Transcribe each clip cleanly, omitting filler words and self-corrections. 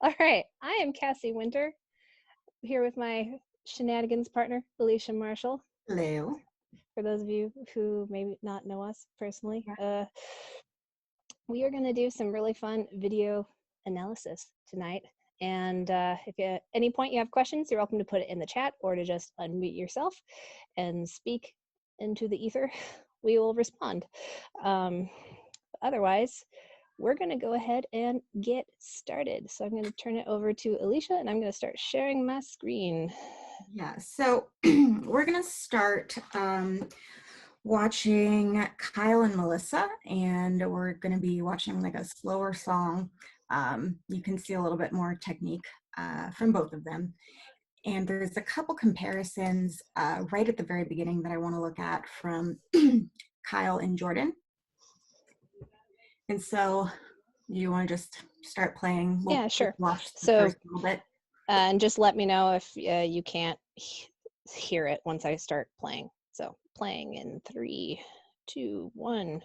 All right, I am Cassie Winter, here with my shenanigans partner, Alicia Marshall. Hello. For those of you who may not know us personally, Yeah. we are going to do some really fun video analysis tonight. And if at any point you have questions, you're welcome to put it in the chat or to just unmute yourself and speak into the ether. We will respond. Otherwise, we're going to go ahead and get started. So I'm going to turn it over to Alicia and I'm going to start sharing my screen. Yeah, so we're going to start watching Kyle and Melissa, and we're going to be watching like a slower song. You can see a little bit more technique from both of them. And there's a couple comparisons right at the very beginning that I want to look at from Kyle and Jordan. And so you want to just start playing? Yeah, sure. Watch the So, first little bit. And just let me know if you can't hear it once I start playing. So playing in 3, 2, 1.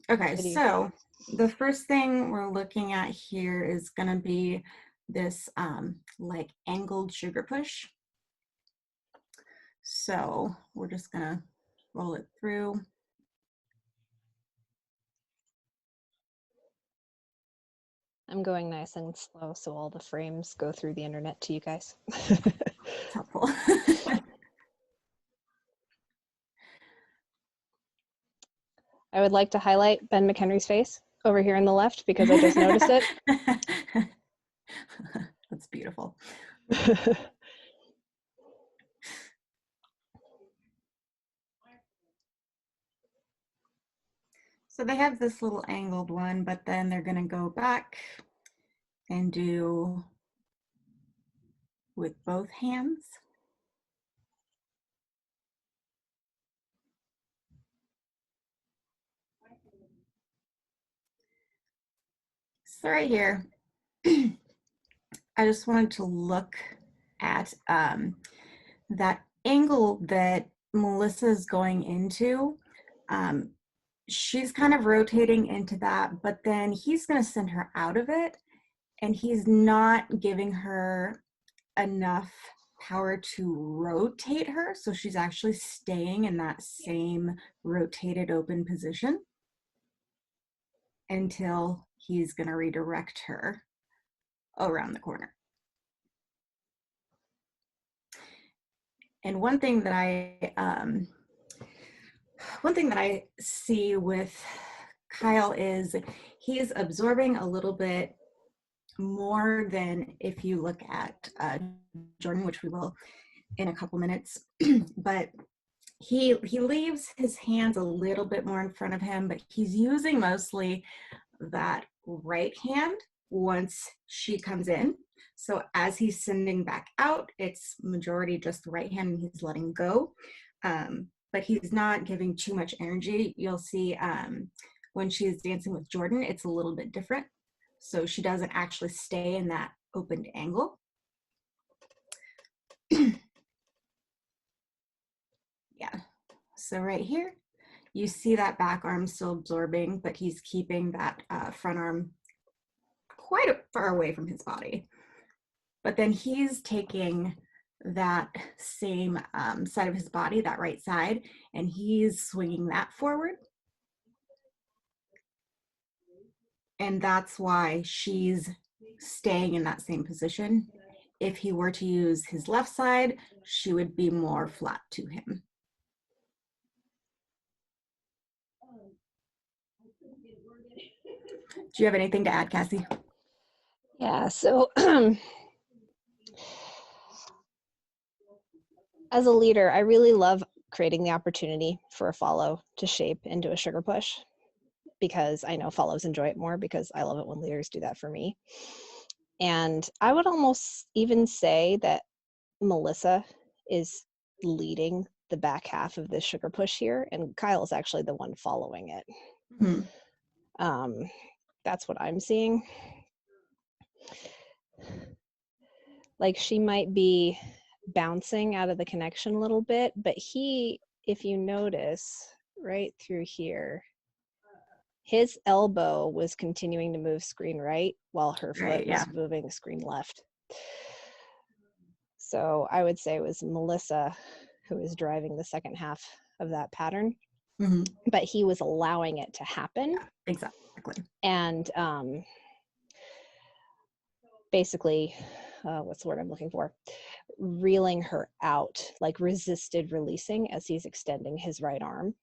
Okay, so the first thing we're looking at here is going to be this like angled sugar push. So we're just going to roll it through. I'm going nice and slow so all the frames go through the internet to you guys. It's helpful. I would like to highlight Ben McHenry's face over here on the left because I just noticed it. That's beautiful. So they have this little angled one, but then they're going to go back and do with both hands. So right here, I just wanted to look at that angle that Melissa's going into. She's kind of rotating into that, but then he's going to send her out of it, and he's not giving her enough power to rotate her, so she's actually staying in that same rotated open position until he's going to redirect her around the corner. And one thing that I see with Kyle is he's absorbing a little bit more than if you look at Jordan, which we will in a couple minutes. But he leaves his hands a little bit more in front of him, but he's using mostly that right hand once she comes in. So as he's sending back out, it's majority just the right hand and he's letting go. But he's not giving too much energy. You'll see when she's dancing with Jordan, it's a little bit different. So she doesn't actually stay in that opened angle. Yeah, so right here, you see that back arm still absorbing, but he's keeping that front arm quite far away from his body. But then he's taking that same side of his body, that right side, and he's swinging that forward. And that's why she's staying in that same position. If he were to use his left side, she would be more flat to him. Do you have anything to add, Cassie? Yeah, so as a leader, I really love creating the opportunity for a follow to shape into a sugar push because I know follows enjoy it more because I love it when leaders do that for me. And I would almost even say that Melissa is leading the back half of this sugar push here, and Kyle is actually the one following it. Mm-hmm. That's what I'm seeing. Like she might be bouncing out of the connection a little bit, but he, if you notice right through here, His elbow was continuing to move screen right while her foot Right, yeah. was moving screen left. So I would say it was Melissa who was driving the second half of that pattern, but he was allowing it to happen. Yeah, exactly. And basically, what's the word I'm looking for? Reeling her out, like resisted releasing as he's extending his right arm.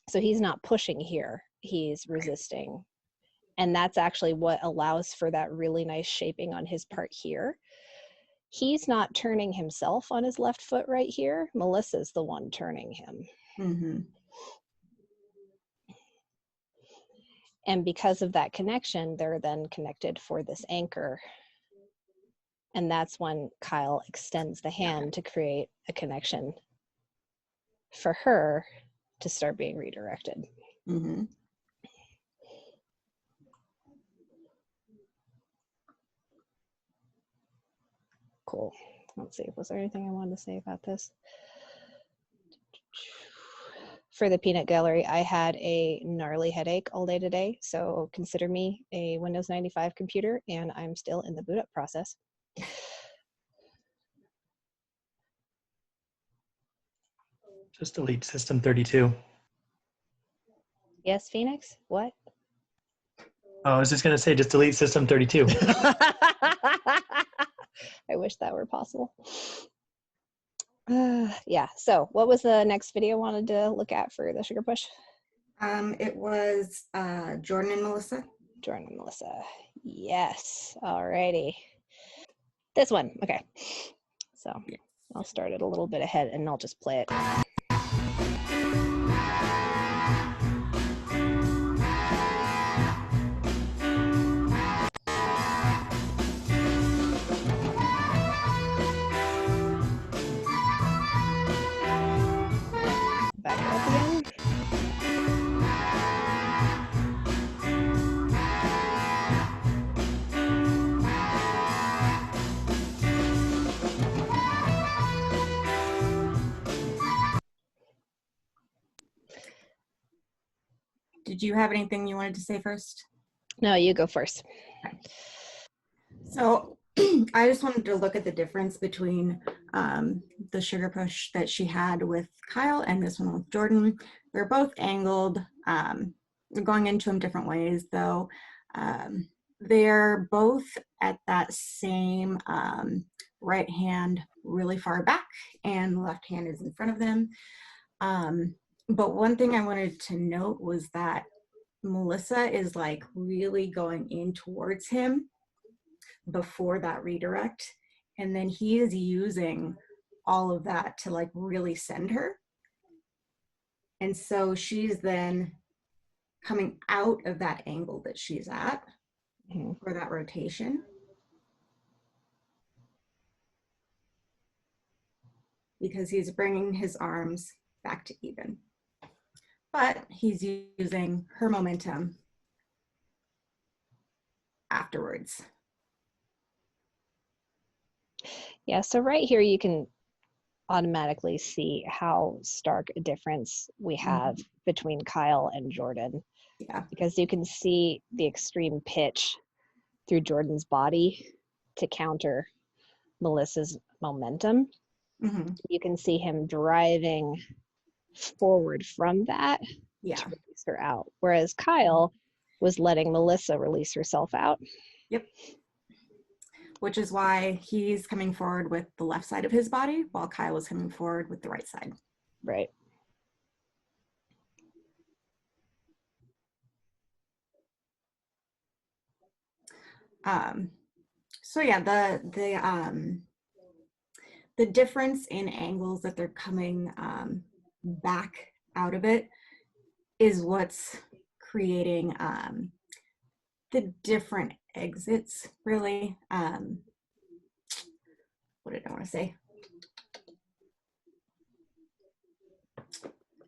So he's not pushing here, he's resisting. And that's actually what allows for that really nice shaping on his part here. He's not turning himself on his left foot right here. Melissa's the one turning him. And because of that connection, they're then connected for this anchor. And that's when Kyle extends the hand to create a connection for her to start being redirected. Cool. Let's see, was there anything I wanted to say about this? For the peanut gallery, I had a gnarly headache all day today, so consider me a Windows 95 computer, and I'm still in the boot up process. Just delete system 32. Yes, Phoenix? What? Oh, I was just going to say, just delete system 32. I wish that were possible. Yeah, so what was the next video I wanted to look at for the sugar push? It was Jordan and Melissa. Jordan and Melissa. Yes, alrighty. This one, okay. So I'll start it a little bit ahead and I'll just play it. Back it up again. Did you have anything you wanted to say first? No, you go first. Okay. So I just wanted to look at the difference between the sugar push that she had with Kyle and this one with Jordan. They're both angled. They're going into them different ways, though. They're both at that same right hand really far back, and the left hand is in front of them. But one thing I wanted to note was that Melissa is like really going in towards him before that redirect, and then he is using all of that to like really send her, and so she's then coming out of that angle that she's at for that rotation, because he's bringing his arms back to even, but he's using her momentum afterwards. Yeah, so right here you can automatically see how stark a difference we have between Kyle and Jordan. Yeah. Because you can see the extreme pitch through Jordan's body to counter Melissa's momentum. You can see him driving forward from that to release her out. Whereas Kyle was letting Melissa release herself out. Yep. Which is why he's coming forward with the left side of his body while Kyle was coming forward with the right side. Right. So yeah, the difference in angles that they're coming back out of it is what's creating the different exits, really. What did I want to say? I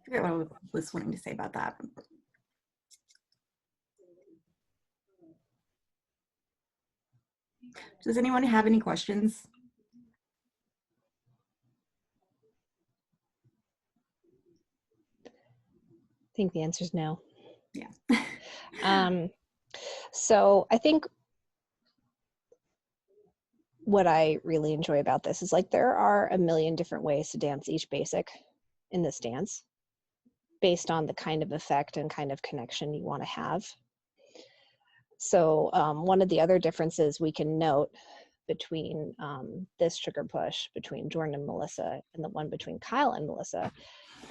forget what I was wanting to say about that. Does anyone have any questions? I think the answer is no. So I think what I really enjoy about this is like there are a million different ways to dance each basic in this dance based on the kind of effect and kind of connection you want to have. So one of the other differences we can note between this sugar push between Jordan and Melissa and the one between Kyle and Melissa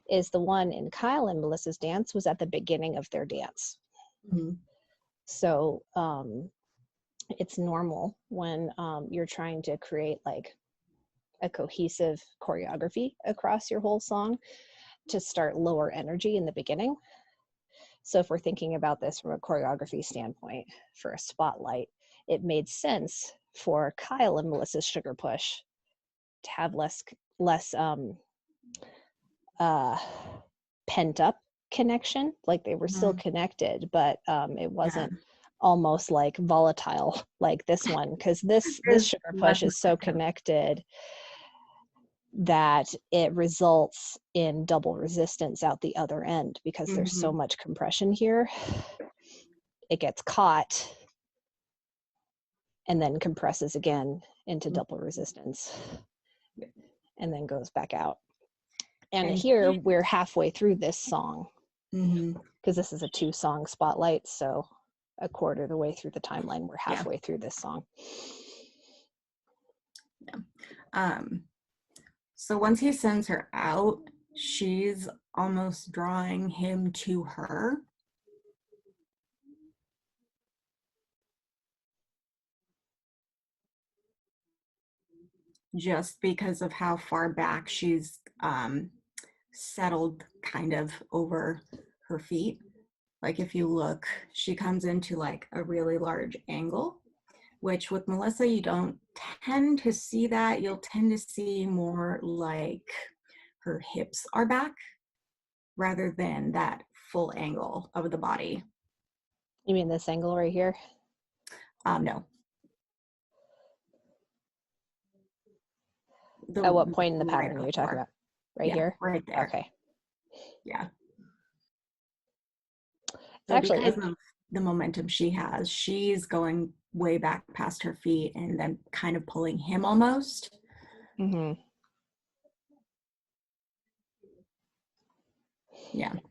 is the one in Kyle and Melissa's dance was at the beginning of their dance. Mm-hmm. So it's normal when you're trying to create like a cohesive choreography across your whole song to start lower energy in the beginning. So if we're thinking about this from a choreography standpoint for a spotlight, it made sense for Kyle and Melissa's sugar push to have less pent up connection. Like they were still connected, but it wasn't almost like volatile like this one, because this sugar push is so connected that it results in double resistance out the other end because there's so much compression here. It gets caught and then compresses again into double resistance and then goes back out. And here we're halfway through this song because this is a 2-song spotlight. So a quarter of the way through the timeline, we're halfway through this song. So once he sends her out, she's almost drawing him to her. Just because of how far back she's settled kind of over her feet. Like if you look, she comes into like a really large angle, which with Melissa, you don't tend to see that. You'll tend to see more like her hips are back rather than that full angle of the body. You mean this angle right here? No. At what point in the pattern are you talking about? Right here? Right there. Okay. Yeah. So actually, because of the momentum she has, she's going way back past her feet and then kind of pulling him almost. Yeah. And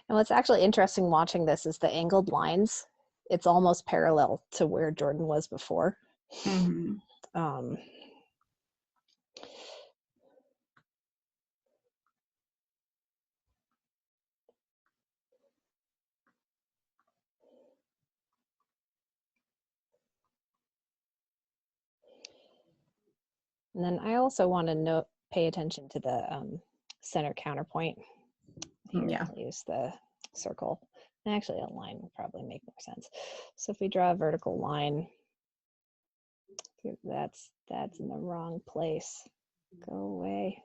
what's actually interesting watching this is the angled lines. It's almost parallel to where Jordan was before. And then I also want to pay attention to the center counterpoint. Here, I'll use the circle. And actually, a line would probably make more sense. So if we draw a vertical line, that's in the wrong place. Go away.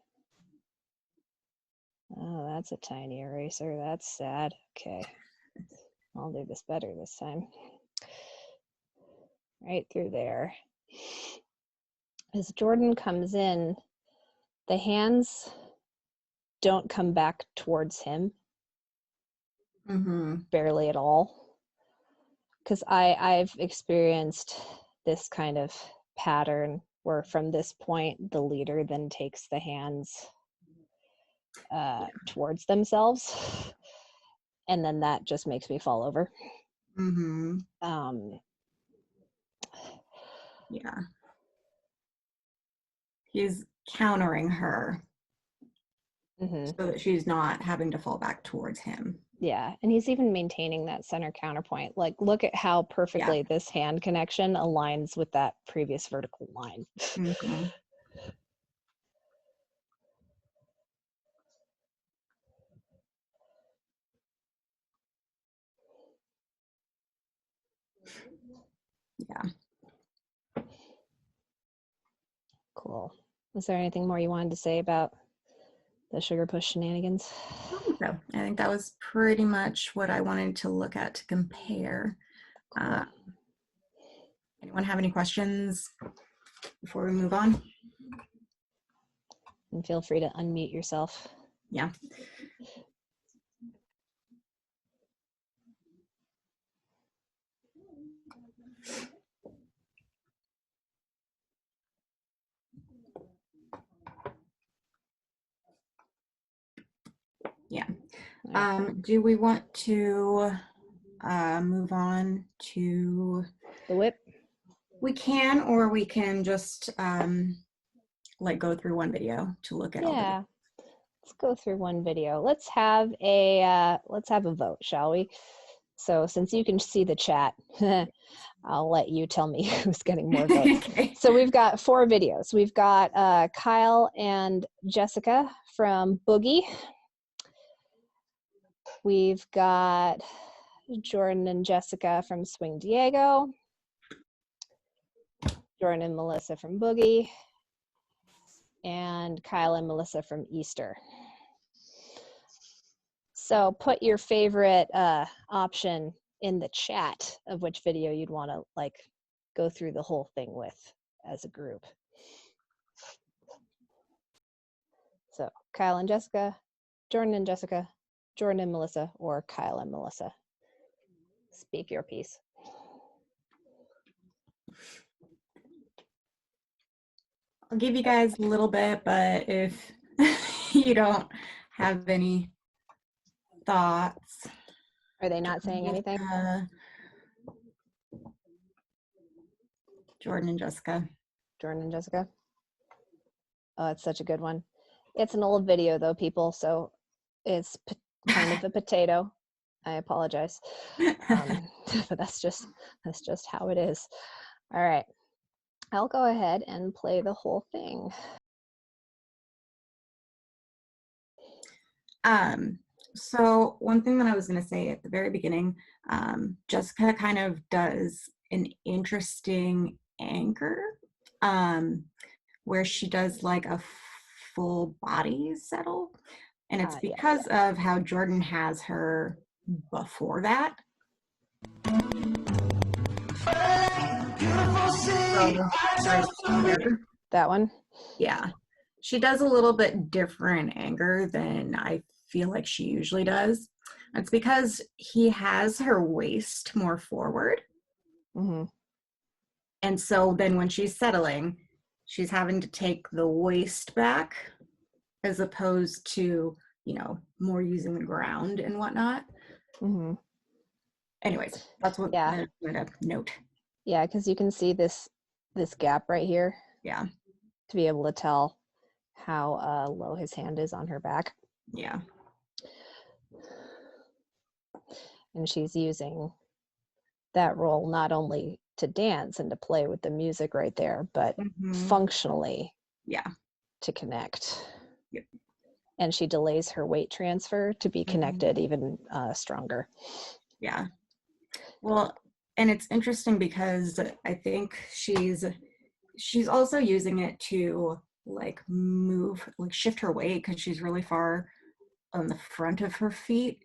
Oh, that's a tiny eraser. That's sad. Okay. I'll do this better this time. Right through there. As Jordan comes in, the hands don't come back towards him. Barely at all. Because I've experienced this kind of pattern where from this point, the leader then takes the hands towards themselves. And then that just makes me fall over. He's countering her so that she's not having to fall back towards him. Yeah, and he's even maintaining that center counterpoint. Like, look at how perfectly this hand connection aligns with that previous vertical line. Cool. Is there anything more you wanted to say about the sugar push shenanigans? I think that was pretty much what I wanted to look at to compare. Cool. Anyone have any questions before we move on? And feel free to unmute yourself. Yeah. Do we want to move on to The whip? We can, or we can just like go through one video to look at all the. Yeah. Let's go through one video. Let's have a vote, shall we? So since you can see the chat, I'll let you tell me who's getting more votes. Okay. So we've got 4 videos. We've got Kyle and Jessica from Boogie. We've got Jordan and Jessica from Swing Diego. Jordan and Melissa from Boogie. And Kyle and Melissa from Easter. So put your favorite option in the chat of which video you'd want to like go through the whole thing with as a group. So Kyle and Jessica, Jordan and Jessica, Jordan and Melissa, or Kyle and Melissa. Speak your piece. I'll give you guys a little bit, but if you don't have any thoughts. Are they not saying anything? Jordan and Jessica. Jordan and Jessica. Oh, it's such a good one. It's an old video though, people, so it's kind of a potato. I apologize. But that's just how it is. All right. I'll go ahead and play the whole thing. So one thing that I was going to say at the very beginning, Jessica kind of does an interesting anchor where she does like a full body settle. And it's because of how Jordan has her before that. That one? Yeah. She does a little bit different anger than I feel like she usually does. It's because he has her waist more forward. Mm-hmm. And so then when she's settling, she's having to take the waist back as opposed to, you know, more using the ground and whatnot. Mm-hmm. Anyways, that's what I wanted to note. Yeah, because you can see this gap right here. Yeah. To be able to tell how low his hand is on her back. Yeah. And she's using that role not only to dance and to play with the music right there, but functionally to connect. Yep. And she delays her weight transfer to be connected even stronger. Yeah. Well, and it's interesting because I think she's also using it to like move, like shift her weight because she's really far on the front of her feet.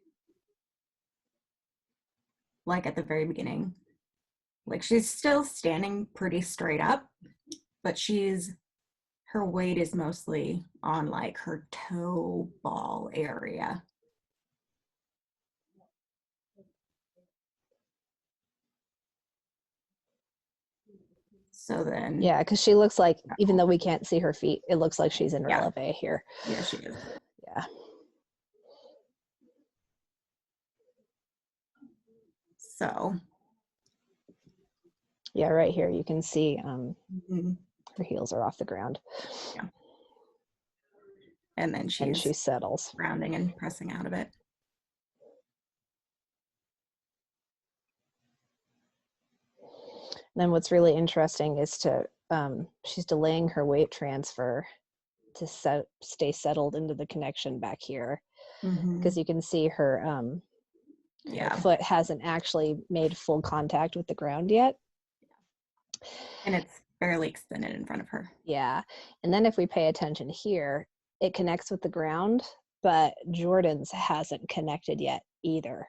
Like at the very beginning. Like she's still standing pretty straight up, but her weight is mostly on like her toe ball area. So then. Yeah, because she looks like, even though we can't see her feet, it looks like she's in releve here. Yeah, she is. Yeah. So. Yeah, right here you can see her heels are off the ground. Yeah. And then she settles. Rounding and pressing out of it. Then what's really interesting is she's delaying her weight transfer to stay settled into the connection back here. Because you can see her, her foot hasn't actually made full contact with the ground yet. And it's barely extended in front of her. Yeah. And then if we pay attention here, it connects with the ground, but Jordan's hasn't connected yet either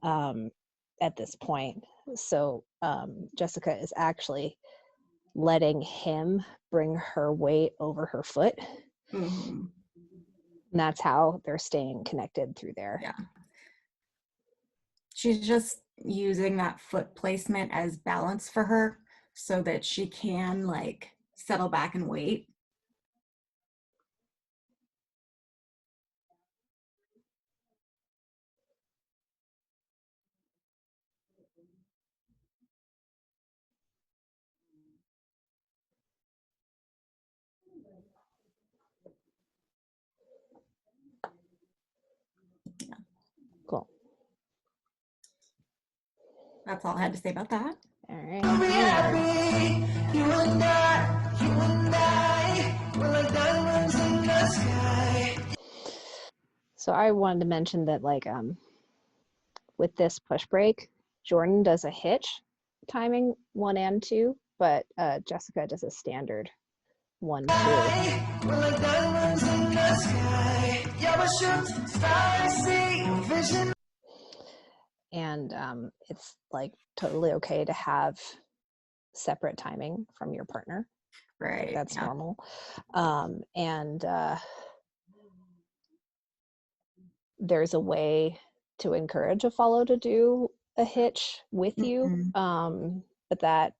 at this point. So Jessica is actually letting him bring her weight over her foot. And that's how they're staying connected through there. Yeah. She's just using that foot placement as balance for her so that she can like settle back and wait. Cool. That's all I had to say about that. All right. You and I, we're like diamonds in the sky. So I wanted to mention that, like, with this push break, Jordan does a hitch timing 1 and 2, but Jessica does a standard 1, 2. We're like diamonds in the sky. Yeah, we're shooting stars, see vision. And it's like totally okay to have separate timing from your partner. Right. Like, that's yeah. normal. And there's a way to encourage a follow to do a hitch with you, but that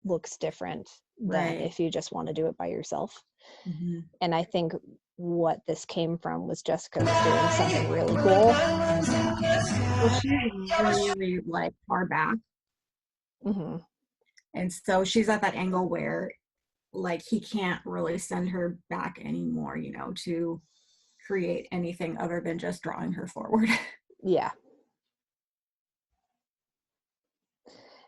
looks different than Right. if you just want to do it by yourself. Mhm. And I think what this came from was Jessica was doing something really cool. Well, she's really like far back. Mm-hmm. And so she's at that angle where like he can't really send her back anymore, you know, to create anything other than just drawing her forward. Yeah.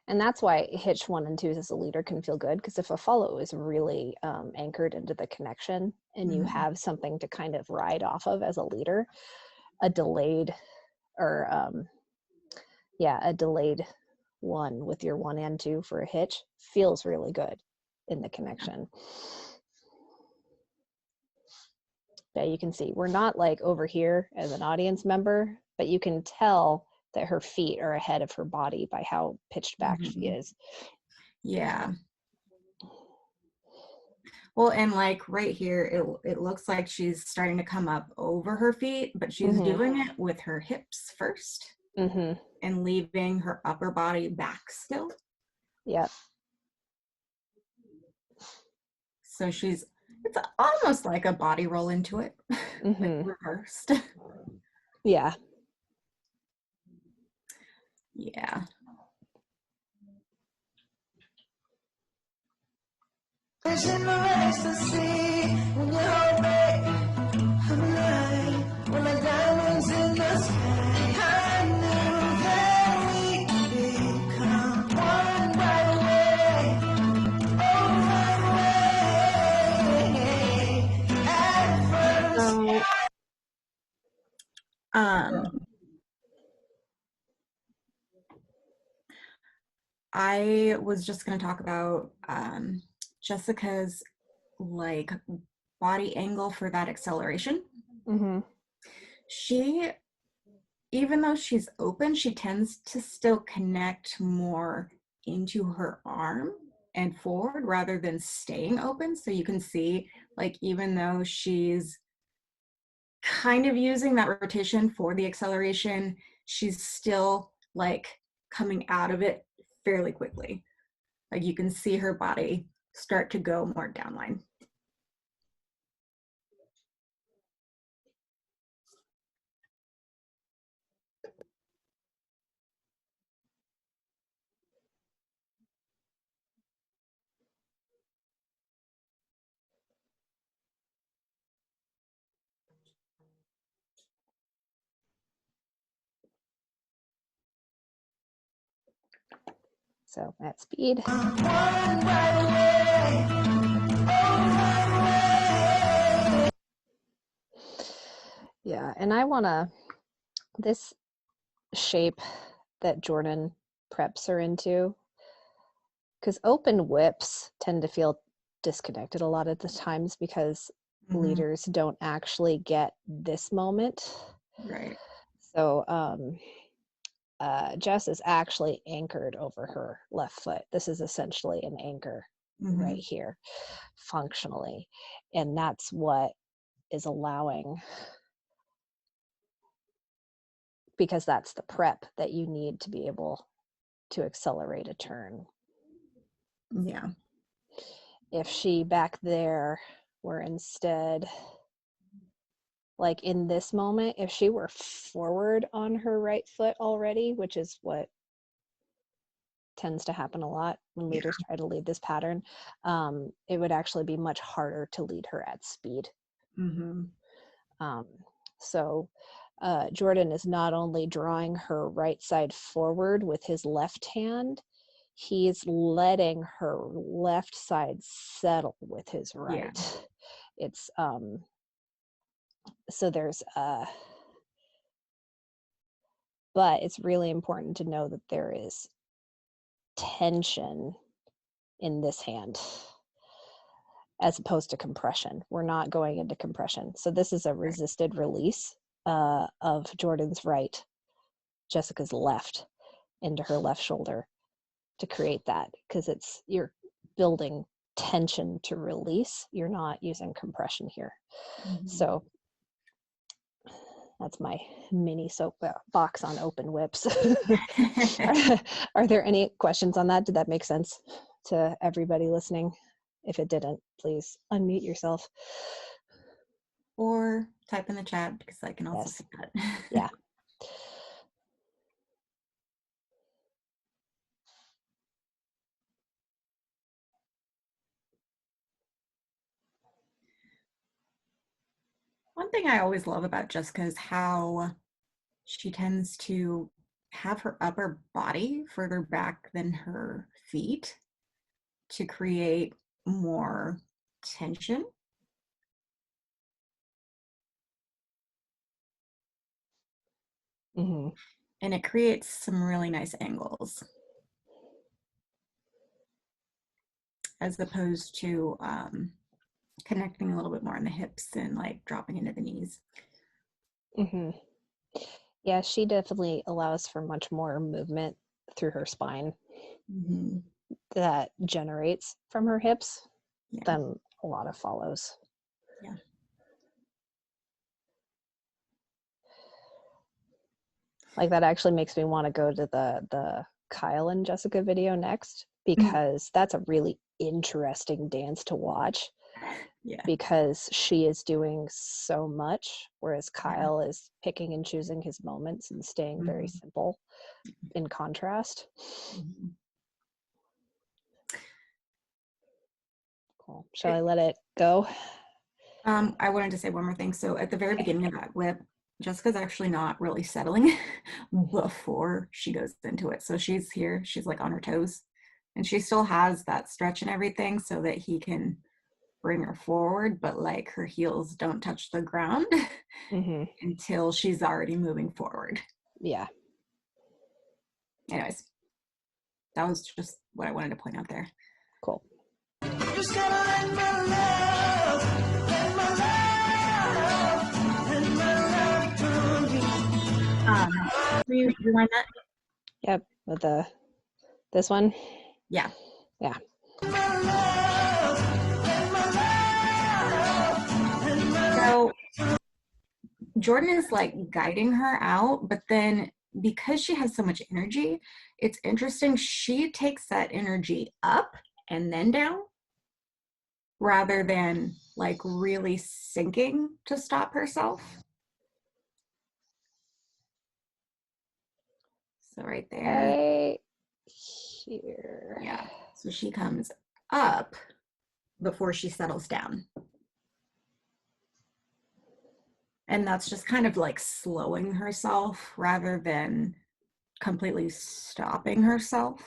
And that's why hitch 1 and 2 as a leader can feel good, because if a follow is really anchored into the connection and you have something to kind of ride off of as a leader, a delayed or a delayed 1 with your 1 and 2 for a hitch feels really good in the connection. Yeah, you can see we're not like over here as an audience member, but you can tell that her feet are ahead of her body by how pitched back she is. Yeah. Well, and like right here, it looks like she's starting to come up over her feet, but she's doing it with her hips first and leaving her upper body back still. Yep. So it's almost like a body roll into it, like reversed. Yeah. Yeah. Vision of ecstasy when you hold me. I'm alive. We're like diamonds in the sky. I knew that we could become one right away. Oh, right away. At first. I was just going to talk about Jessica's like body angle for that acceleration. She, even though she's open, she tends to still connect more into her arm and forward rather than staying open. So you can see, like, even though she's kind of using that rotation for the acceleration, she's still like coming out of it fairly quickly. Like you can see her body start to go more downline. So at speed. Yeah, and I want to, this shape that Jordan preps her into, because open whips tend to feel disconnected a lot of the times because leaders don't actually get this moment. Right. So Jess is actually anchored over her left foot. This is essentially an anchor right here, functionally. And that's what is allowing, because that's the prep that you need to be able to accelerate a turn. Yeah. If she back there were instead, like in this moment, if she were forward on her right foot already, which is what tends to happen a lot when leaders try to lead this pattern. It would actually be much harder to lead her at speed. Mm-hmm. So Jordan is not only drawing her right side forward with his left hand, he's letting her left side settle with his right. Yeah. It's so there's but it's really important to know that there is tension in this hand as opposed to compression. We're not going into compression. So this is a resisted release of Jordan's right, Jessica's left, into her left shoulder to create that, because you're building tension to release. You're not using compression here. Mm-hmm. So that's my mini soapbox on open whips. Are there any questions on that? Did that make sense to everybody listening? If it didn't, please unmute yourself. Or type in the chat, because I can also see that. Yeah. One thing I always love about Jessica is how she tends to have her upper body further back than her feet to create more tension. Mm-hmm. And it creates some really nice angles, as opposed to connecting a little bit more in the hips and like dropping into the knees. Mm-hmm. Yeah, she definitely allows for much more movement through her spine that generates from her hips than a lot of follows. Yeah. Like that actually makes me want to go to the Kyle and Jessica video next, because that's a really interesting dance to watch. Yeah. Because she is doing so much, whereas Kyle is picking and choosing his moments and staying very simple in contrast. Cool. Shall I let it go? I wanted to say one more thing. So at the very beginning of that whip, Jessica's actually not really settling before she goes into it. So she's here, she's like on her toes, and she still has that stretch and everything so that he can bring her forward, but like her heels don't touch the ground until she's already moving forward. Yeah. Anyways, that was just what I wanted to point out there. Cool. Just gotta let my love to you. Will you rewind that? Yep. With this one. Yeah. Yeah. So Jordan is like guiding her out, but then because she has so much energy, it's interesting. She takes that energy up and then down rather than like really sinking to stop herself. So right there. Right here. Yeah. So she comes up before she settles down. And that's just kind of like slowing herself rather than completely stopping herself.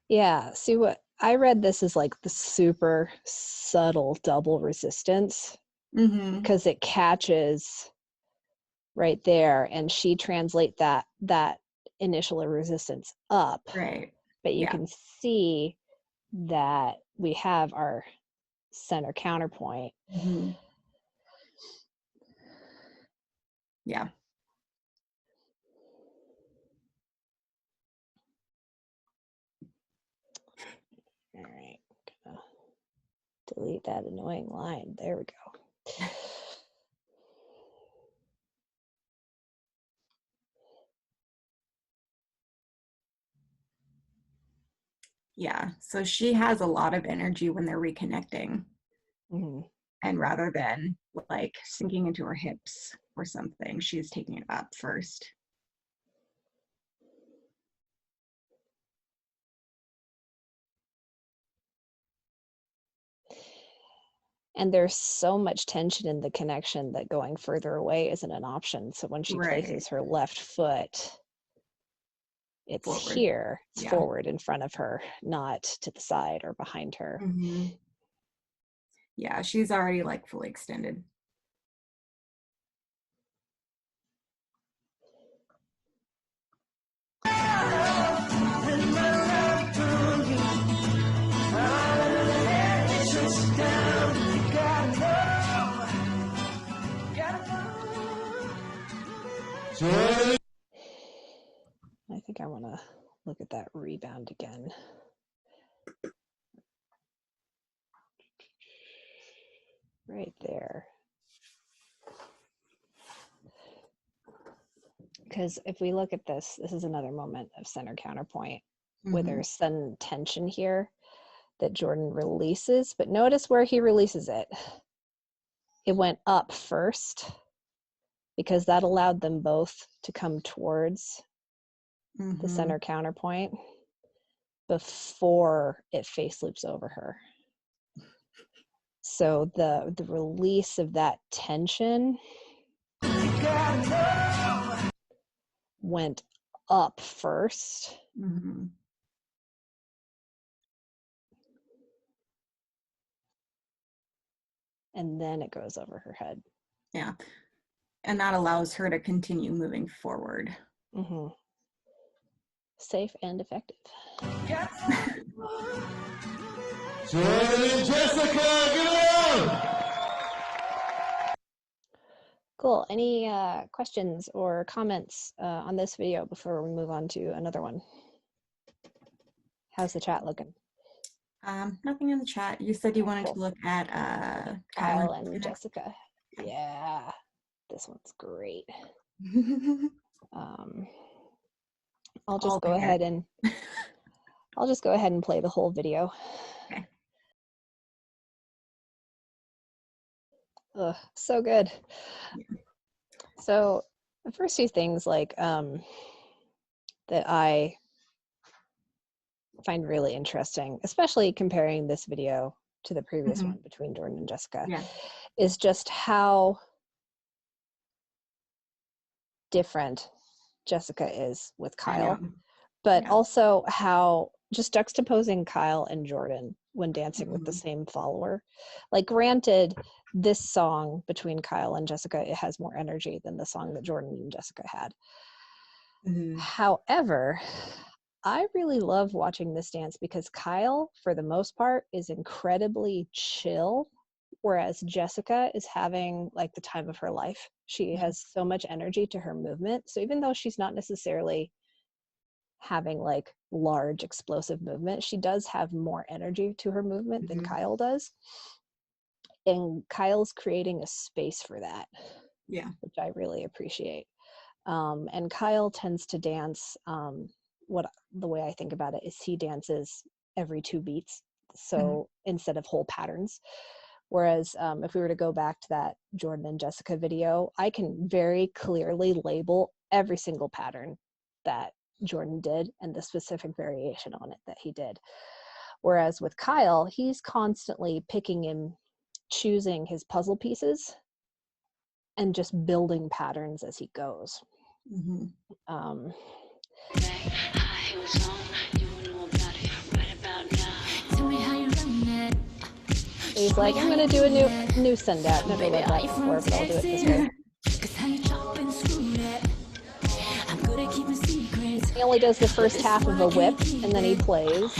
Yeah. See, what I read this is like the super subtle double resistance, because it catches right there, and she translate that initial resistance up. Right. But you can see that we have our center counterpoint. Yeah. All right. Gonna delete that annoying line. There we go. Yeah. So she has a lot of energy when they're reconnecting. And rather than like sinking into her hips or something, she's taking it up first. And there's so much tension in the connection that going further away isn't an option. So when she Right. places her left foot, it's Forward. here, it's Yeah. forward in front of her, not to the side or behind her. Mm-hmm. Yeah, she's already like fully extended. And my love for you, I'll let it chase down. You gotta know, I think I want to look at that rebound again. Right there. Because if we look at this, this is another moment of center counterpoint where Mhm. there's some tension here that Jordan releases, but notice where he releases it. It went up first because that allowed them both to come towards the Mhm. center counterpoint before it face loops over her. So the release of that tension went up first. Mhm. And then it goes over her head. Yeah. And that allows her to continue moving forward. Mm-hmm. Safe and effective. Jordan and Jessica, get on! Cool. Any questions or comments on this video before we move on to another one? How's the chat looking? Nothing in the chat. You said you wanted Cool. to look at Kyle and Jessica. Yeah, this one's great. I'll just go ahead and play the whole video. Okay. Ugh, so good. Yeah. So the first few things like that I find really interesting, especially comparing this video to the previous Mhm. one between Jordan and Jessica, Yeah. is just how different Jessica is with I Kyle, know. but Yeah. also how just juxtaposing Kyle and Jordan when dancing with the Mhm. same follower. Like, granted, this song between Kyle and Jessica, it has more energy than the song that Jordan and Jessica had. Mhm. However, I really love watching this dance because Kyle, for the most part, is incredibly chill, whereas Jessica is having like the time of her life. She has so much energy to her movement. So even though she's not necessarily having like large explosive movement, she does have more energy to her movement than Mhm. Kyle does. And Kyle's creating a space for that, Yeah. which I really appreciate. And Kyle tends to dance, the way I think about it is he dances every 2 beats. So instead of whole patterns. Whereas if we were to go back to that Jordan and Jessica video, I can very clearly label every single pattern that Jordan did and the specific variation on it that he did. Whereas with Kyle, he's constantly picking and choosing his puzzle pieces and just building patterns as he goes. Mhm. He's like, I'm gonna do a new send out. Never read that before, but I'll do it this way. He only does the first half of a whip, and then he plays.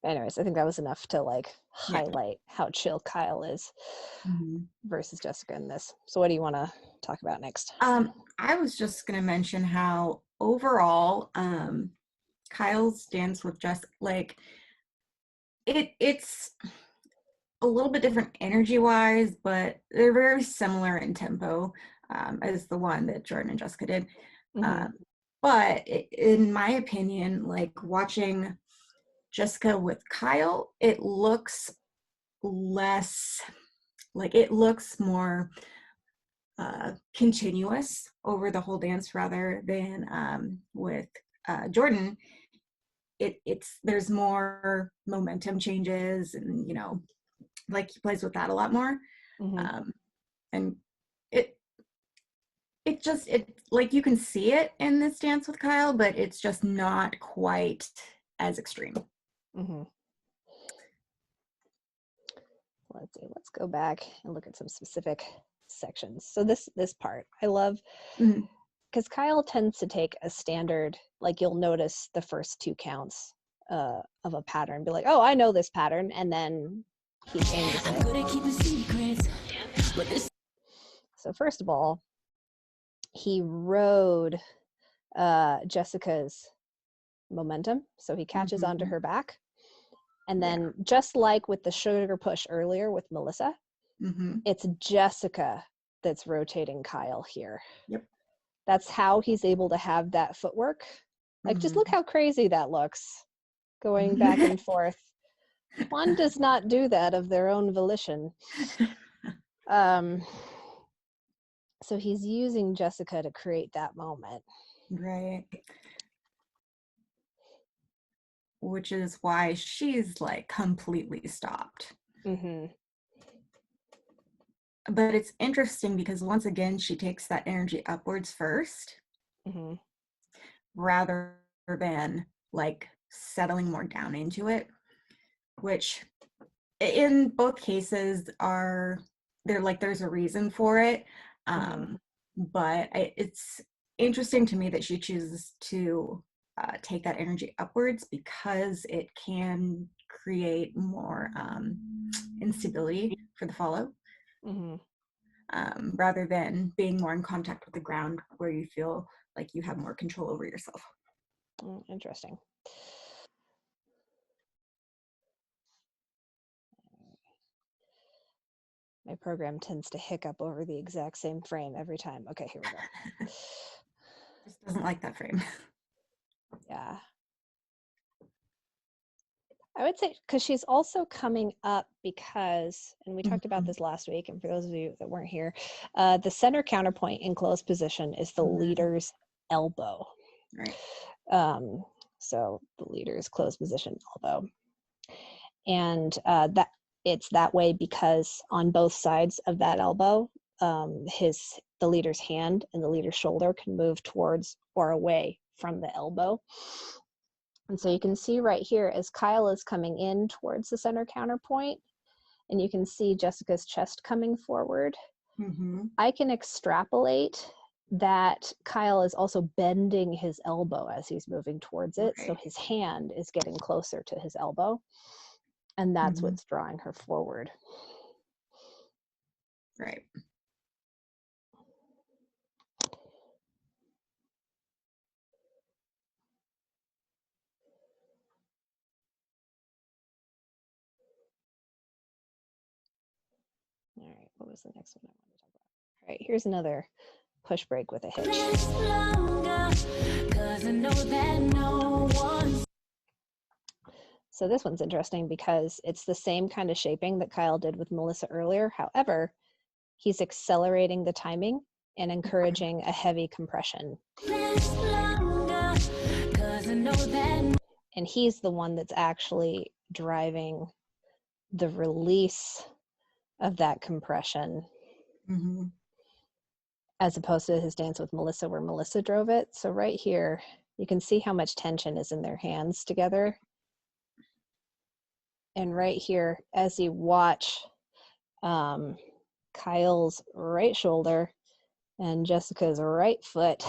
Anyways, I think that was enough to like highlight how chill Kyle is versus Jessica in this. So what do you want to talk about next? I was just gonna mention how overall, Kyle's dance with Jessica, like it's a little bit different energy-wise, but they're very similar in tempo as the one that Jordan and Jessica did. But in my opinion, like watching Jessica with Kyle, it looks less, like it looks more continuous over the whole dance rather than with Jordan. It's there's more momentum changes, and you know, like he plays with that a lot more. And it just like you can see it in this dance with Kyle, but it's just not quite as extreme. Let's see, let's go back and look at some specific sections. So this part I love, because Kyle tends to take a standard, like you'll notice the first 2 counts of a pattern, be like, oh, I know this pattern, and then he changes it. So first of all, he rode Jessica's momentum, so he catches onto her back, and then just like with the sugar push earlier with Melissa, it's Jessica that's rotating Kyle here. That's how he's able to have that footwork. Like, just look how crazy that looks, going back and forth. One does not do that of their own volition. So he's using Jessica to create that moment. Right. Which is why she's like completely stopped. But it's interesting because once again, she takes that energy upwards first, rather than like settling more down into it, which in both cases there's a reason for it. But it's interesting to me that she chooses to take that energy upwards because it can create more instability for the follow, rather than being more in contact with the ground where you feel like you have more control over yourself. Interesting. My program tends to hiccup over the exact same frame every time. Okay, here we go. Just doesn't like that frame. Yeah. I would say because she's also coming up because, and we talked about this last week, and for those of you that weren't here, the center counterpoint in closed position is the leader's elbow. Right. So the leader's closed position elbow. And that it's that way because on both sides of that elbow, the leader's hand and the leader's shoulder can move towards or away from the elbow. And so you can see right here as Kyle is coming in towards the center counterpoint, and you can see Jessica's chest coming forward. I can extrapolate that Kyle is also bending his elbow as he's moving towards it. So his hand is getting closer to his elbow, and that's what's drawing her forward. Right. All right, what was the next one I wanted to talk about? All right, here's another push break with a hitch. So this one's interesting because it's the same kind of shaping that Kyle did with Melissa earlier. However, he's accelerating the timing and encouraging a heavy compression. And he's the one that's actually driving the release of that compression, as opposed to his dance with Melissa where Melissa drove it. So right here, you can see how much tension is in their hands together. And right here, as you watch Kyle's right shoulder and Jessica's right foot,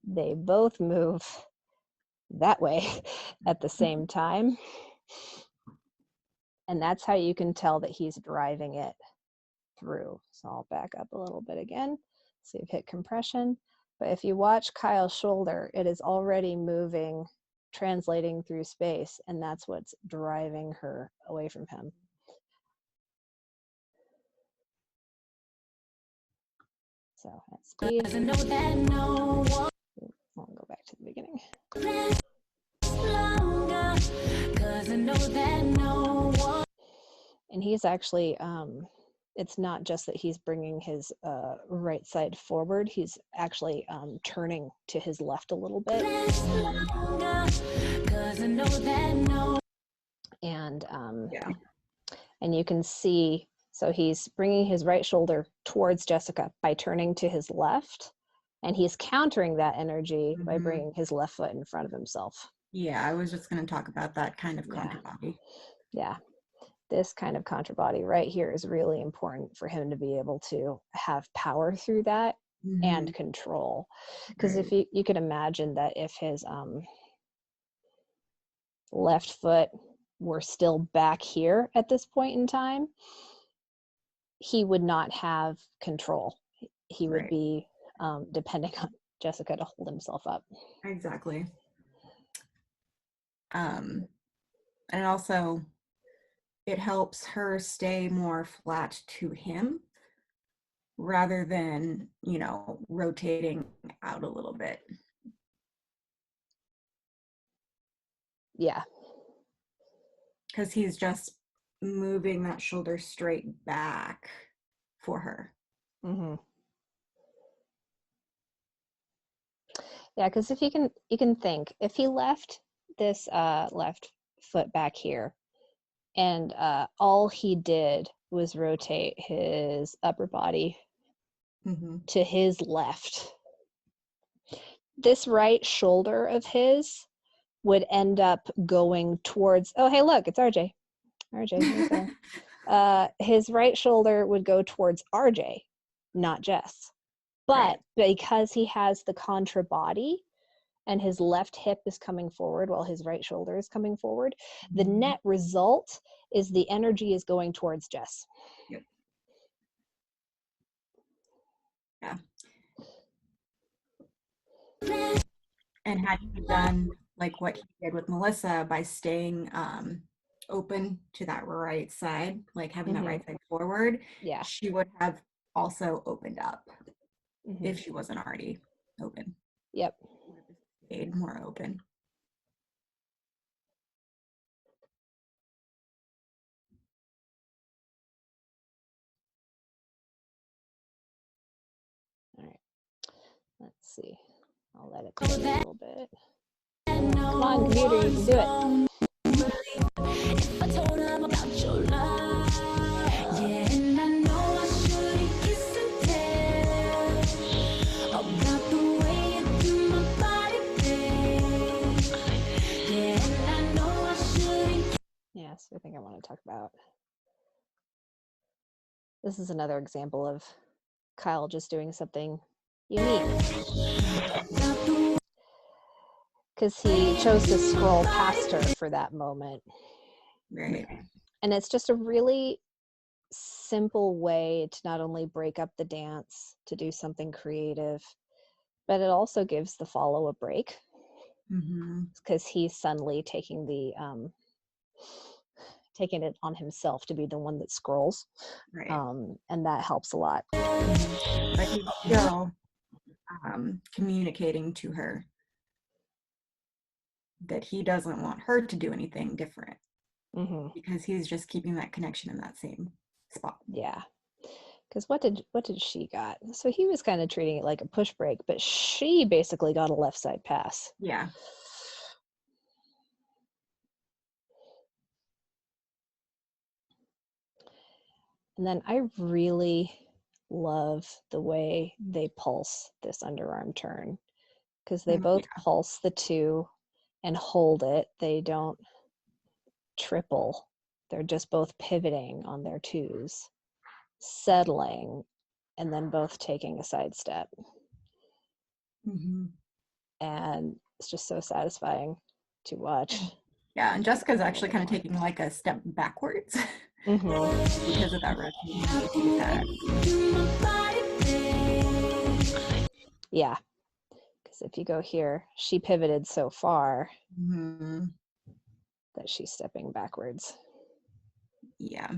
they both move that way at the same time. And that's how you can tell that he's driving it through. So I'll back up a little bit again. So you've hit compression. But if you watch Kyle's shoulder, it is already moving, translating through space, and that's what's driving her away from him. So at speed, Doesn't know that no one I'll go back to the beginning. lasts longer. 'Cause I know that no one. And he's actually, it's not just that he's bringing his right side forward, he's actually turning to his left a little bit. Lasts longer. 'Cause I know that no. And Yeah. and you can see, so he's bringing his right shoulder towards Jessica by turning to his left, and he's countering that energy by Mhm. bringing his left foot in front of himself. Yeah, I was just going to talk about that kind of Yeah. contra body. Yeah, this kind of contra body right here is really important for him to be able to have power through that and Mhm. control. Because Right. if you could imagine that if his left foot were still back here at this point in time, he would not have control. He would Right. be depending on Jessica to hold himself up. Exactly. And also it helps her stay more flat to him rather than, you know, rotating out a little bit. Yeah, Because he's just moving that shoulder straight back for her. mm-hmm. Yeah, because if you can think, if he left this left foot back here, and all he did was rotate his upper body Mm-hmm. to his left, this right shoulder of his would end up going towards, oh, hey, look, it's RJ. RJ, right there. His right shoulder would go towards RJ, not Jess. But because he has the contra body and his left hip is coming forward while his right shoulder is coming forward, the Mhm. net result is the energy is going towards Jess. Yep. Yeah. And had he done like what he did with Melissa by staying open to that right side, like having that Mhm. right side forward, Yeah. she would have also opened up Mhm. if she wasn't already open. Yep. Stayed more open. All right. Let's see. I'll let it play a little bit. Come on, computer, you can do it. If I told him about your love, yeah, and I know I shouldn't kiss and tell about the way you do my body, babe. Yeah, and I know I shouldn't. Yes, I think I want to talk about. This is another example of Kyle just doing something unique. Because he chose to scroll past her for that moment. Right. And it's just a really simple way to not only break up the dance, to do something creative, but it also gives the follow a break. Mm-hmm. Because he's suddenly taking it on himself to be the one that scrolls. Right. And that helps a lot. But he's still communicating to her that he doesn't want her to do anything different Mm-hmm. because he's just keeping that connection in that same spot. Yeah. Because what did she got? So he was kind of treating it like a push break, but she basically got a left side pass. Yeah. And then I really love the way they pulse this underarm turn, because they both pulse the two and hold it. They don't triple. They're just both pivoting on their twos, settling, and then both taking a side step. Mm-hmm. And it's just so satisfying to watch. Yeah, and Jessica's actually kind of taking like a step backwards Mm-hmm. because of that rotation. Yeah, because if you go here, she pivoted so far Mm-hmm. that she's stepping backwards. Yeah.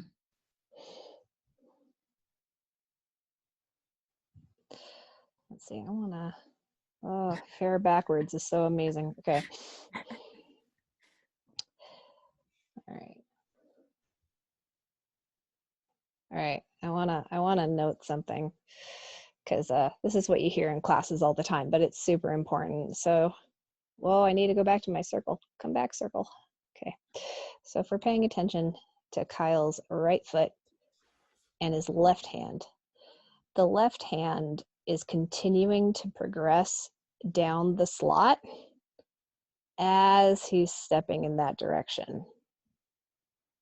let's see, I wanna, oh, hair backwards is so amazing. Okay. All right. All right. I wanna note something because this is what you hear in classes all the time, but it's super important. So, whoa, I need to go back to my circle. Come back, circle. Okay. So if we're paying attention to Kyle's right foot and his left hand, the left hand is continuing to progress down the slot as he's stepping in that direction.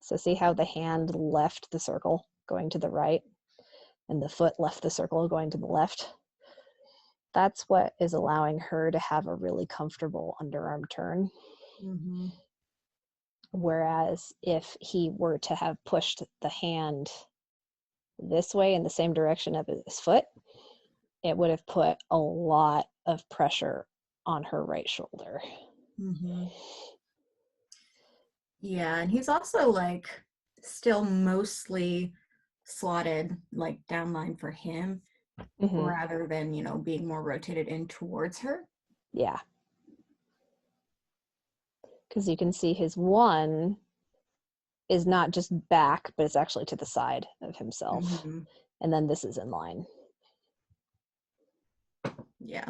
So see how the hand left the circle going to the right and the foot left the circle going to the left? That's what is allowing her to have a really comfortable underarm turn. Mm-hmm. Whereas if he were to have pushed the hand this way in the same direction of his foot, it would have put a lot of pressure on her right shoulder. Mm-hmm. Yeah, and he's also like still mostly slotted like downline for him rather than, you know, being more rotated in towards her. Yeah. Because you can see his one is not just back, but it's actually to the side of himself. Mm-hmm. And then this is in line. Yeah.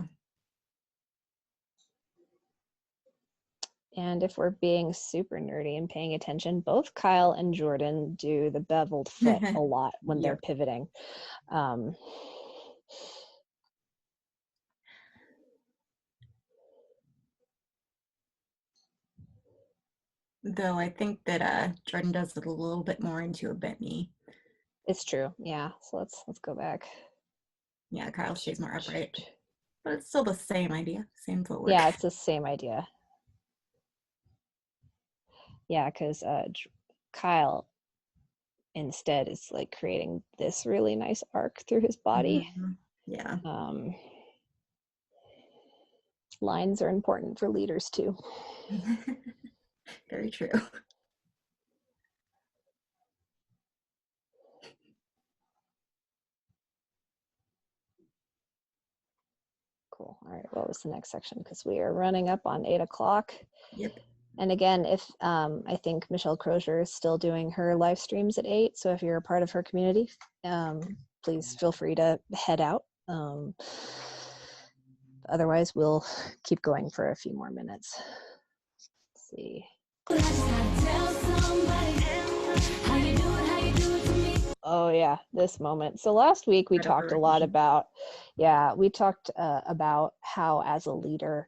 And if we're being super nerdy and paying attention, both Kyle and Jordan do the beveled foot a lot when they're pivoting. Though I think that Jordan does it a little bit more into a bent knee. It's true. Yeah. So let's go back. Yeah, Kyle stays more upright. But it's still the same idea, same footwork. Yeah, it's the same idea. Yeah, because Kyle instead is like creating this really nice arc through his body. Mm-hmm. Yeah. Lines are important for leaders too. Very true. Cool. All right, what was the next section? Because we are running up on 8 o'clock. Yep. And again, if I think Michelle Crozier is still doing her live streams at 8, so if you're a part of her community, please feel free to head out. Otherwise, we'll keep going for a few more minutes. Let's see. Oh yeah, this moment. So last week we talked a lot about, about how as a leader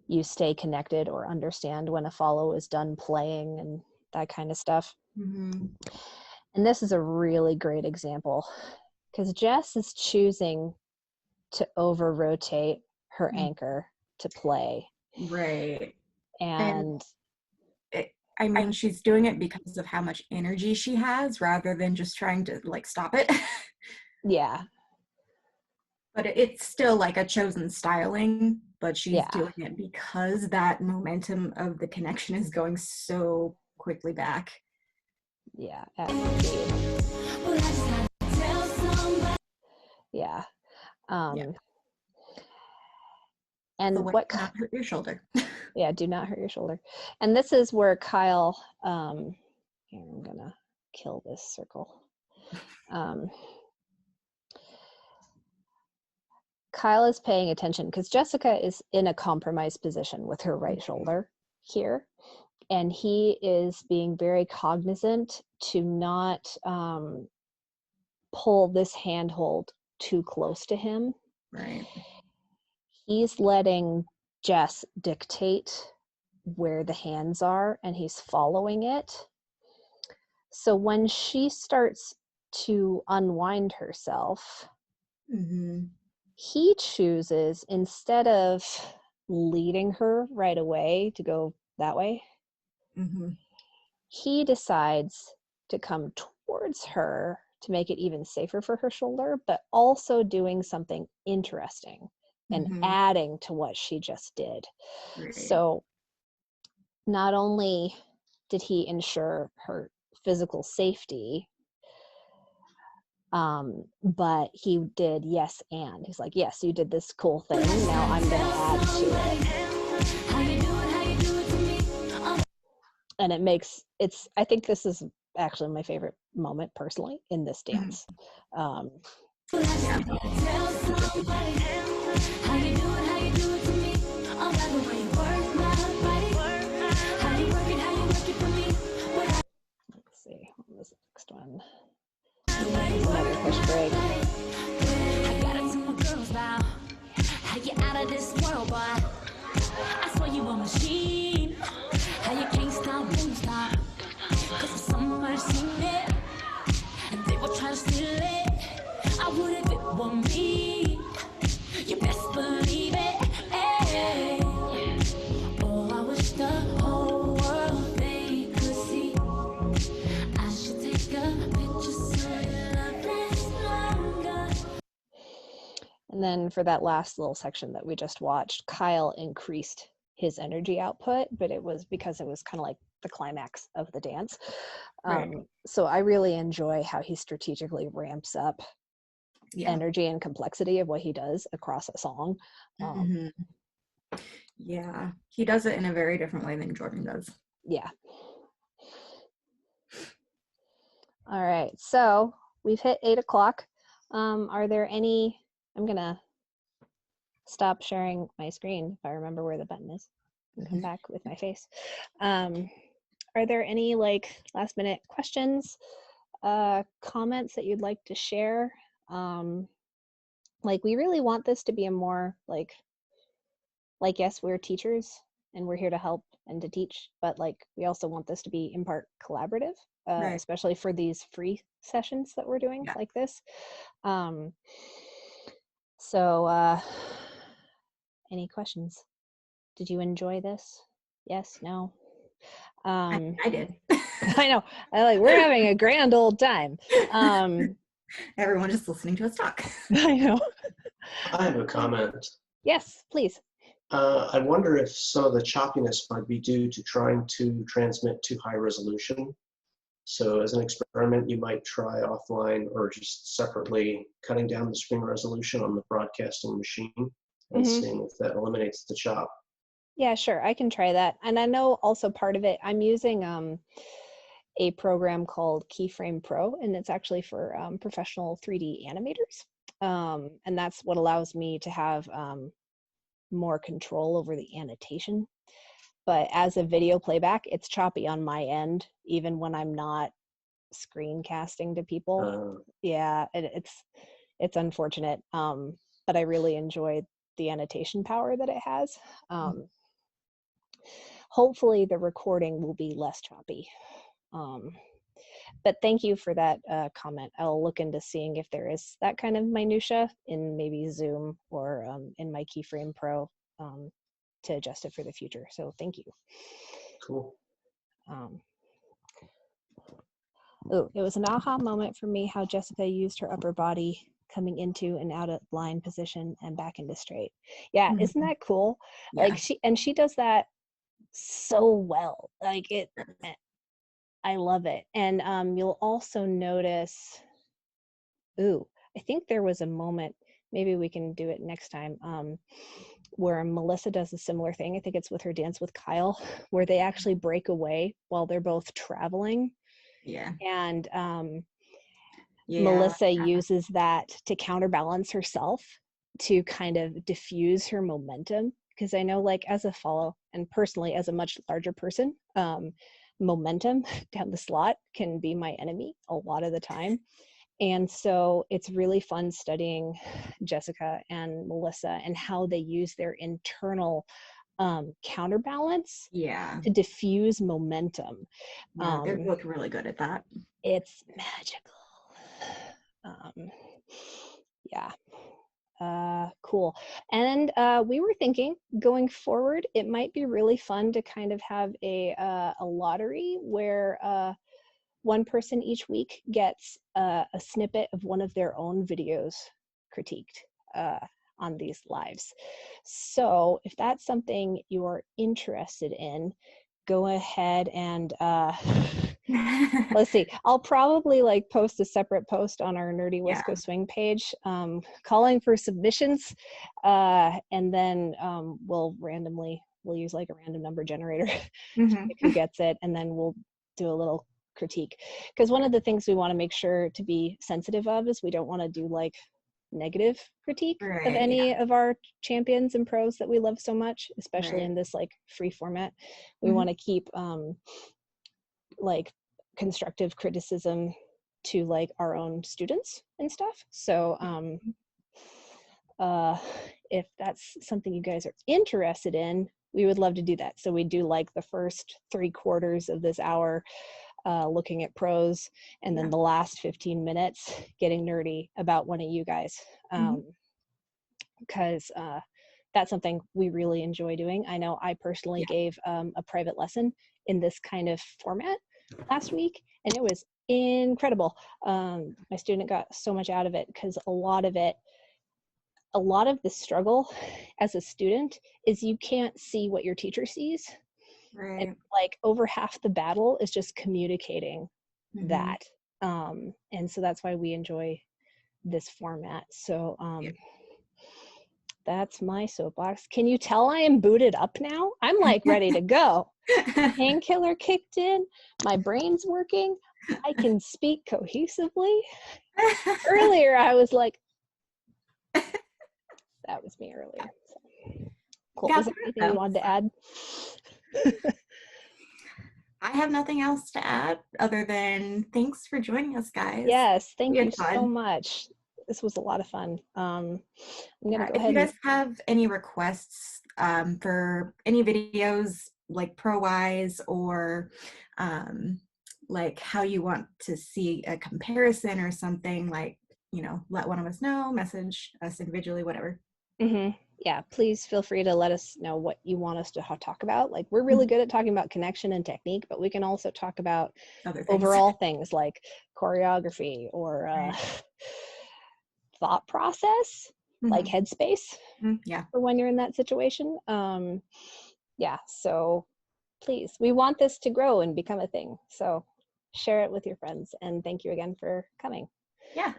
you stay connected or understand when a follow is done playing and that kind of stuff. Mm-hmm. And this is a really great example because Jess is choosing to over rotate her anchor to play. Right. And I mean, she's doing it because of how much energy she has rather than just trying to like stop it. Yeah. But it's still like a chosen styling, but she's doing it because that momentum of the connection is going so quickly back. Yeah. Yeah. And so what not hurt your shoulder. Yeah, do not hurt your shoulder. And this is where Kyle, here, I'm gonna kill this circle. Kyle is paying attention because Jessica is in a compromised position with her right shoulder here. And he is being very cognizant to not pull this handhold too close to him. Right. He's letting Jess dictate where the hands are and he's following it. So when she starts to unwind herself, he chooses, instead of leading her right away to go that way, he decides to come towards her to make it even safer for her shoulder, but also doing something interesting and adding to what she just did. Right. So not only did he ensure her physical safety, But he did yes and. He's like, yes, you did this cool thing. Now I'm going to add to it. And I think this is actually my favorite moment personally in this dance. Let's see, what was the next one? Another push break. How you out of this world, boy? I swear you a machine. How you can't stop, won't stop. Cause of some mercy there. And they will try to steal it. I would if it were me. You best believe it. Hey. Oh, I wish the whole world they could see. I should take a picture so your love lasts longer. And then for that last little section that we just watched, Kyle increased his energy output, but it was because it was kind of like the climax of the dance. So I really enjoy how he strategically ramps up energy and complexity of what he does across a song. Yeah, he does it in a very different way than Jordan does. Yeah. All right, so we've hit 8 o'clock. Are there any, I'm gonna stop sharing my screen if I remember where the button is and come back with my face. Are there any like last minute questions, comments that you'd like to share? Like we really want this to be a more like yes, we're teachers and we're here to help and to teach, but like we also want this to be in part collaborative, especially for these free sessions that we're doing like this. So any questions? Did you enjoy this? Yes, no? I did. I know. We're having a grand old time. Everyone just listening to us talk. I know. I have a comment. Yes, please. I wonder if some of the choppiness might be due to trying to transmit to high resolution. So as an experiment, you might try offline or just separately cutting down the screen resolution on the broadcasting machine and seeing if that eliminates the chop. Yeah, sure. I can try that. And I know also part of it, I'm using a program called Keyframe Pro, and it's actually for professional 3D animators. And that's what allows me to have more control over the annotation. But as a video playback, it's choppy on my end, even when I'm not screencasting to people. Yeah, it's unfortunate, but I really enjoy the annotation power that it has. Hopefully the recording will be less choppy. But thank you for that comment. I'll look into seeing if there is that kind of minutia in maybe Zoom or in my Keyframe Pro to adjust it for the future. So thank you. Cool. It was an aha moment for me how Jessica used her upper body coming into and out of line position and back into straight. Yeah, isn't that cool? Yeah. Like she does that so well. Like I love it. And you'll also notice, I think there was a moment, maybe we can do it next time, where Melissa does a similar thing. I think it's with her dance with Kyle, where they actually break away while they're both traveling. Yeah. And Melissa uses that to counterbalance herself to kind of diffuse her momentum. Because I know, like, as a follow, and personally as a much larger person, momentum down the slot can be my enemy a lot of the time. And so it's really fun studying Jessica and Melissa and how they use their internal counterbalance to diffuse momentum. They're both really good at that. It's magical. Cool. And we were thinking going forward, it might be really fun to kind of have a lottery where one person each week gets a snippet of one of their own videos critiqued on these lives. So if that's something you're interested in, go ahead and let's see. I'll probably like post a separate post on our Nerdy West Coast Swing page, calling for submissions, and then we'll use like a random number generator, pick who gets it, and then we'll do a little critique. Because one of the things we want to make sure to be sensitive of is we don't want to do like negative critique of any of our champions and pros that we love so much, especially in this like free format. We want to keep like constructive criticism to like our own students and stuff. So if that's something you guys are interested in, we would love to do that. So we do like the first 3/4 of this hour looking at pros, and then the last 15 minutes getting nerdy about one of you guys, because that's something we really enjoy doing. I know I personally gave a private lesson in this kind of format last week, and it was incredible. My student got so much out of it, because a lot of the struggle as a student is you can't see what your teacher sees. And like over half the battle is just communicating that. And so that's why we enjoy this format. So that's my soapbox. Can you tell I am booted up now? I'm like ready to go. Painkiller kicked in. My brain's working. I can speak cohesively. Earlier, I was like, that was me earlier. So. Cool. Is there anything you wanted to add? I have nothing else to add other than thanks for joining us, guys. Yes, thank you so much. This was a lot of fun. I'm gonna go ahead. If you guys have any requests for any videos, like pro-wise, or like how you want to see a comparison or something, like, you know, let one of us know, message us individually, whatever. Yeah, please feel free to let us know what you want us to talk about. Like, we're really good at talking about connection and technique, but we can also talk about other things. Overall things like choreography or thought process, like headspace for when you're in that situation. Yeah, so please, we want this to grow and become a thing. So share it with your friends, and thank you again for coming. Yeah,